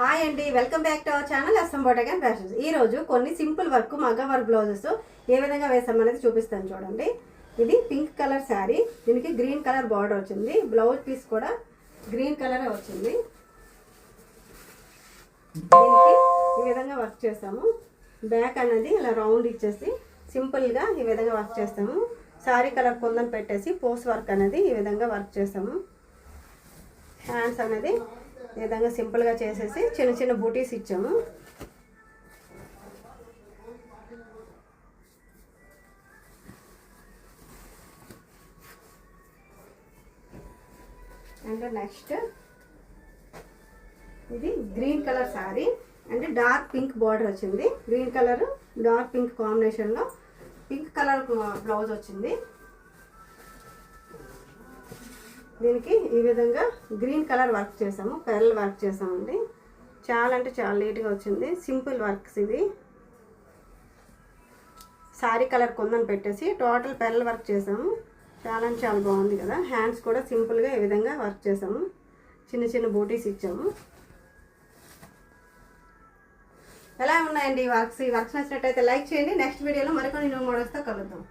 Hi అండి, welcome back to our channel S M boutique and fashions. ఈ రోజు కొన్ని సింపుల్ వర్క్ మగ్గం వర్క్ బ్లౌజెస్ ఏ విధంగా వేసామనేది చూపిస్తాను చూడండి. ఇది పింక్ కలర్ శారీ, దీనికి గ్రీన్ కలర్ బార్డర్ వచ్చింది. బ్లౌజ్ పీస్ కూడా గ్రీన్ కలరే వచ్చింది. దీనికి ఈ విధంగా వర్క్ చేస్తాము. బ్యాక్ అనేది ఇలా రౌండ్ ఇచ్చేసి సింపుల్గా ఈ విధంగా వర్క్ చేస్తాము. శారీ కలర్ కొందని పెట్టేసి పోస్ట్ వర్క్ అనేది ఈ విధంగా వర్క్ చేస్తాము. హ్యాండ్స్ అనేది ఈ విధంగా సింపుల్గా చేసేసి చిన్న చిన్న బూటీస్ ఇచ్చాము. అండ్ నెక్స్ట్ ఇది గ్రీన్ కలర్ శారీ అంటే డార్క్ పింక్ బార్డర్ వచ్చింది. గ్రీన్ కలర్ డార్క్ పింక్ కాంబినేషన్లో పింక్ కలర్ బ్లౌజ్ వచ్చింది. దీనికి ఈ విధంగా గ్రీన్ కలర్ వర్క్ చేసాము, పెరల్ వర్క్ చేసామండి. చాలా అంటే చాలా నీట్గా వచ్చింది. సింపుల్ వర్క్స్ ఇవి. శారీ కలర్ కొందని పెట్టేసి టోటల్ పెరల్ వర్క్ చేసాము. చాలా అంటే చాలా బాగుంది కదా. హ్యాండ్స్ కూడా సింపుల్గా ఈ విధంగా వర్క్ చేసాము. చిన్న చిన్న బూటీస్ ఇచ్చాము. ఎలా ఉన్నాయండి ఈ వర్క్స్? ఈ వర్క్స్ నచ్చినట్టయితే లైక్ చేయండి. నెక్స్ట్ వీడియోలో మరికొన్ని న్యూ మోడల్స్తో కలుద్దాం.